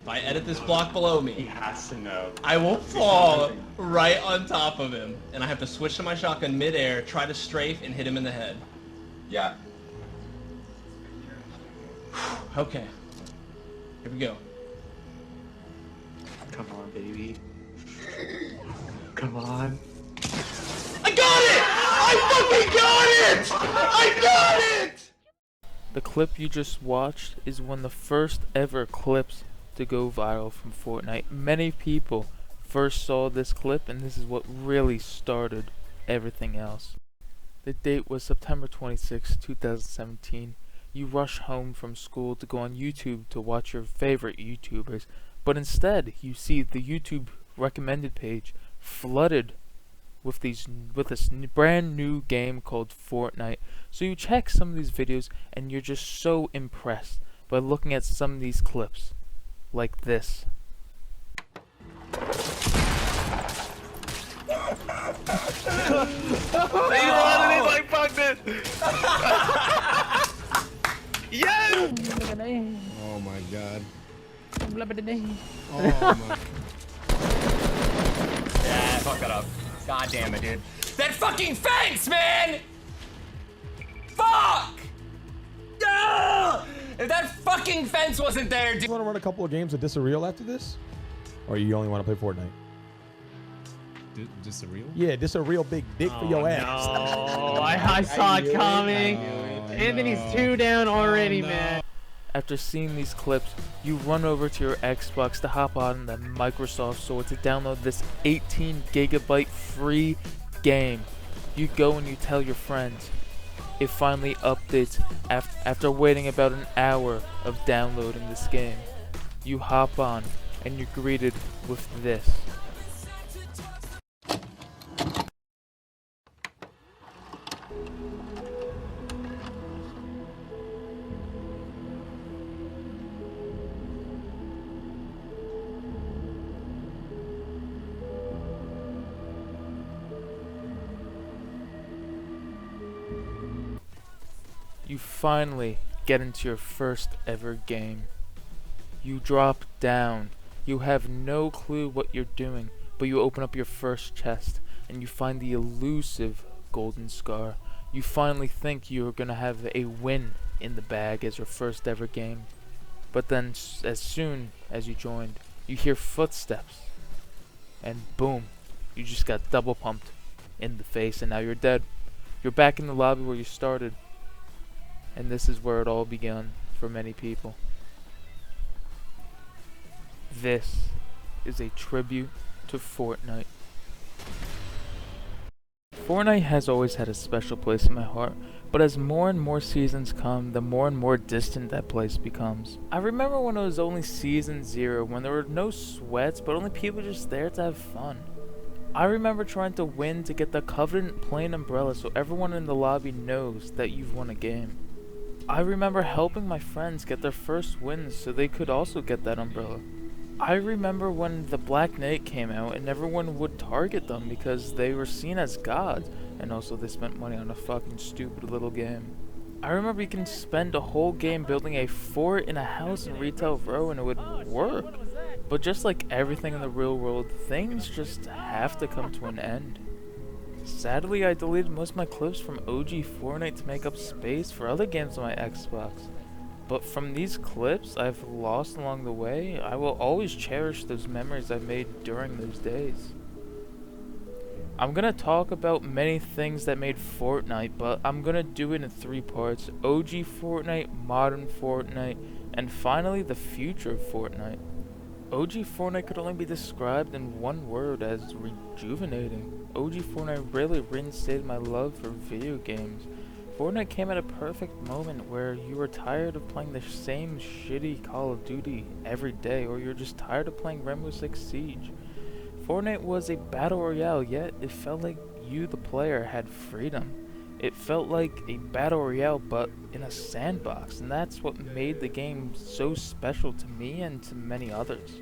If I edit this block below He me, has to know. I will fall right on top of him, and I have to switch to my shotgun mid-air, try to strafe, and hit him in the head. Yeah. Okay. Here we go. Come on, baby. Come on. I got it! I fucking got it! I got it! The clip you just watched is one of the first ever clips to go viral from Fortnite. Many people first saw this clip, and this is what really started everything else. The date was September 26, 2017. You rush home from school to go on YouTube to watch your favorite YouTubers, but instead you see the YouTube recommended page flooded with this brand new game called Fortnite. So you check some of these videos and you're just so impressed by looking at some of these clips like this. He's running, he's like, fuck this! Yes! Oh my god. Oh my. Yeah, fuck that up. God damn it, dude. That fucking fence, man! Fuck! Ah! If that fucking fence wasn't there, dude. You want to run a couple of games of Disarreal after this? Or you only want to play Fortnite? Disarreal? Yeah, this a real big dick for your ass. Oh, I saw it coming. Anthony's 2 down already, man. After seeing these clips, you run over to your Xbox to hop on the Microsoft Store to download this 18 gigabyte free game. You go and you tell your friends. It finally updates after waiting about an hour of downloading this game. You hop on and you're greeted with this. You finally get into your first ever game. You drop down. You have no clue what you're doing, but you open up your first chest and you find the elusive golden scar. You finally think you're gonna have a win in the bag as your first ever game. But then as soon as you joined, you hear footsteps. And boom, you just got double pumped in the face and now you're dead. You're back in the lobby where you started. And this is where it all began for many people. This is a tribute to Fortnite. Fortnite has always had a special place in my heart, but as more and more seasons come, the more and more distant that place becomes. I remember when it was only Season 0, when there were no sweats, but only people just there to have fun. I remember trying to win to get the Covenant plain umbrella so everyone in the lobby knows that you've won a game. I remember helping my friends get their first wins so they could also get that umbrella. I remember when the Black Knight came out and everyone would target them because they were seen as gods, and also they spent money on a fucking stupid little game. I remember you can spend a whole game building a fort in a house in Retail Row and it would work. But just like everything in the real world, things just have to come to an end. Sadly, I deleted most of my clips from OG Fortnite to make up space for other games on my Xbox. But from these clips I've lost along the way, I will always cherish those memories I made during those days. I'm gonna talk about many things that made Fortnite, but I'm gonna do it in 3 parts: OG Fortnite, Modern Fortnite, and finally the future of Fortnite. OG Fortnite could only be described in one word: as rejuvenating. OG Fortnite really reinstated my love for video games. Fortnite came at a perfect moment where you were tired of playing the same shitty Call of Duty every day, or you're just tired of playing Rainbow Six Siege. Fortnite was a battle royale, yet it felt like you, the player, had freedom. It felt like a battle royale but in a sandbox, and that's what made the game so special to me and to many others.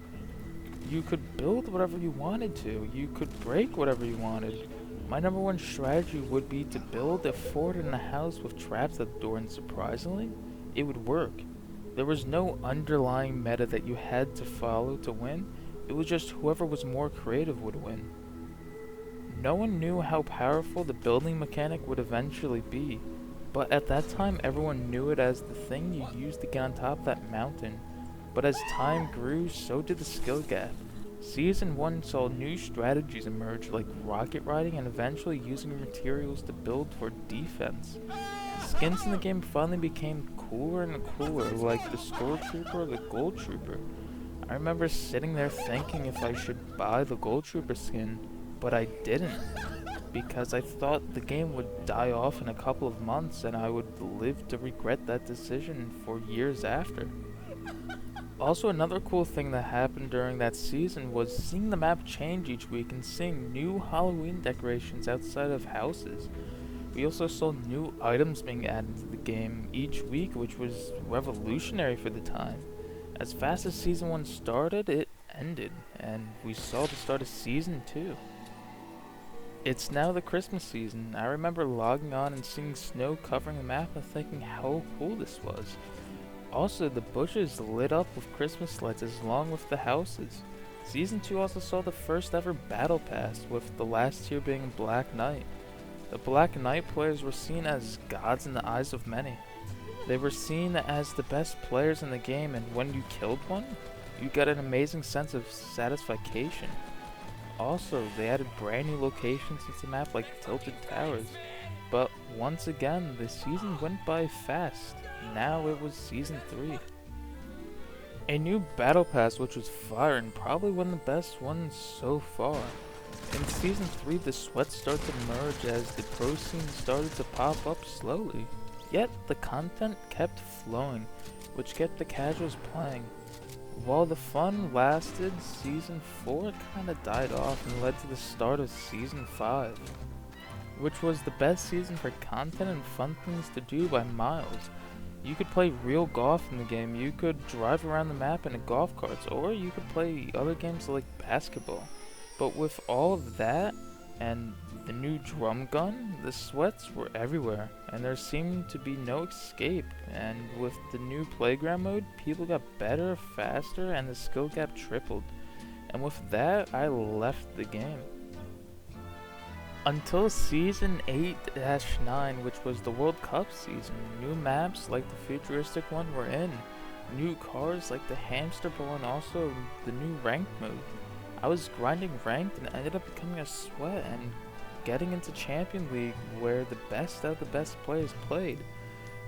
You could build whatever you wanted to, you could break whatever you wanted. My number one strategy would be to build a fort in a house with traps at the door, and surprisingly, it would work. There was no underlying meta that you had to follow to win, it was just whoever was more creative would win. No one knew how powerful the building mechanic would eventually be, but at that time everyone knew it as the thing you used to get on top of that mountain. But as time grew, so did the skill gap. Season 1 saw new strategies emerge like rocket riding and eventually using materials to build for defense. Skins in the game finally became cooler and cooler, like the Stormtrooper or the Gold Trooper. I remember sitting there thinking if I should buy the Gold Trooper skin, but I didn't, because I thought the game would die off in a couple of months and I would live to regret that decision for years after. Also, another cool thing that happened during that season was seeing the map change each week and seeing new Halloween decorations outside of houses. We also saw new items being added to the game each week, which was revolutionary for the time. As fast as Season 1 started, it ended, and we saw the start of Season 2. It's now the Christmas season. I remember logging on and seeing snow covering the map and thinking how cool this was. Also, the bushes lit up with Christmas lights along with the houses. Season 2 also saw the first ever Battle Pass, with the last tier being Black Knight. The Black Knight players were seen as gods in the eyes of many. They were seen as the best players in the game, and when you killed one, you got an amazing sense of satisfaction. Also, they added brand new locations into the map like Tilted Towers. But once again, the season went by fast. Now it was Season 3. A new Battle Pass which was fire and probably one of the best ones so far. In Season 3, the sweat started to merge as the pro scene started to pop up slowly. Yet, the content kept flowing, which kept the casuals playing. While the fun lasted, Season 4 kinda died off and led to the start of Season 5, which was the best season for content and fun things to do by miles. You could play real golf in the game, you could drive around the map in a golf carts, or you could play other games like basketball. But with all of that, and the new drum gun, the sweats were everywhere, and there seemed to be no escape, and with the new playground mode, people got better, faster, and the skill gap tripled. And with that, I left the game. Until Season 8-9, which was the World Cup season, new maps like the futuristic one were in, new cars like the Hamster Ball, and also the new ranked mode. I was grinding ranked and ended up becoming a sweat and getting into Champion League where the best of the best players played.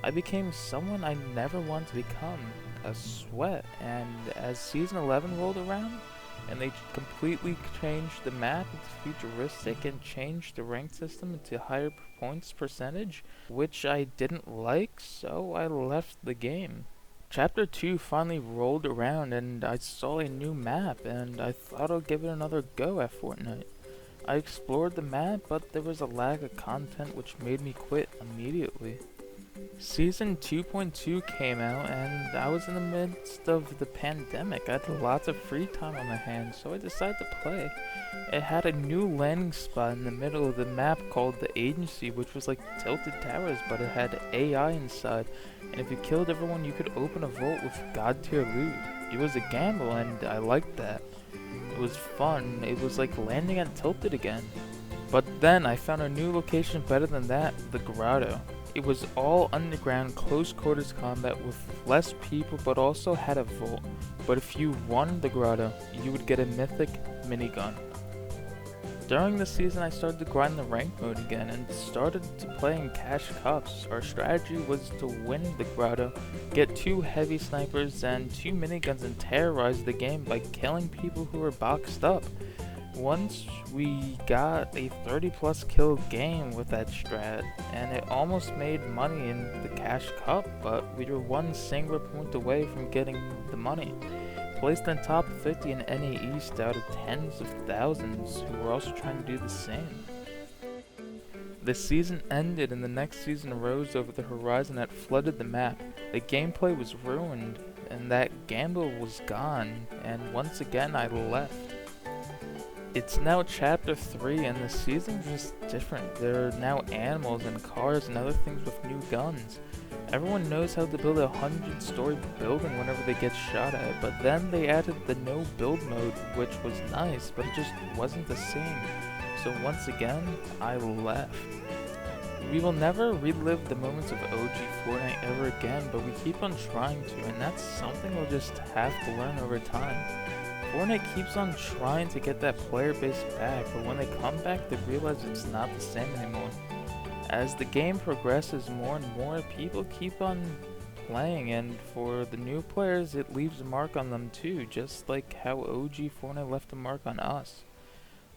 I became someone I never wanted to become, a sweat, and as Season 11 rolled around, and they completely changed the map into futuristic and changed the rank system into higher points percentage, which I didn't like, so I left the game. Chapter 2 finally rolled around and I saw a new map and I thought I'd give it another go at Fortnite. I explored the map, but there was a lag of content which made me quit immediately. Season 2.2 came out and I was in the midst of the pandemic. I had lots of free time on my hands, so I decided to play. It had a new landing spot in the middle of the map called the Agency, which was like Tilted Towers, but it had AI inside, and if you killed everyone you could open a vault with god tier loot. It was a gamble and I liked that. It was fun. It was like landing at Tilted again. But then I found a new location better than that, the Grotto. It was all underground, close quarters combat with less people, but also had a vault. But if you won the Grotto, you would get a mythic minigun. During the season I started to grind the rank mode again and started to play in cash cups. Our strategy was to win the Grotto, get 2 heavy snipers and 2 miniguns and terrorize the game by killing people who were boxed up. Once we got a 30+ kill game with that strat, and it almost made money in the cash cup, but we were 1 singular point away from getting the money. Placed in top 50 in NA East out of tens of thousands who were also trying to do the same. The season ended and the next season arose over the horizon that flooded the map. The gameplay was ruined and that gamble was gone, and once again I left. It's now chapter 3 and the season's just different. There are now animals and cars and other things with new guns. Everyone knows how to build a 100-story building whenever they get shot at, but then they added the no build mode, which was nice, but it just wasn't the same. So once again, I left. We will never relive the moments of OG Fortnite ever again, but we keep on trying to, and that's something we'll just have to learn over time. Fortnite keeps on trying to get that player base back, but when they come back, they realize it's not the same anymore. As the game progresses more and more, people keep on playing, and for the new players, it leaves a mark on them too, just like how OG Fortnite left a mark on us.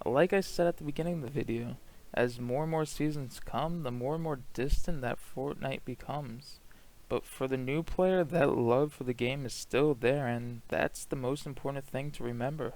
Like I said at the beginning of the video, as more and more seasons come, the more and more distant that Fortnite becomes. But for the new player, that love for the game is still there, and that's the most important thing to remember.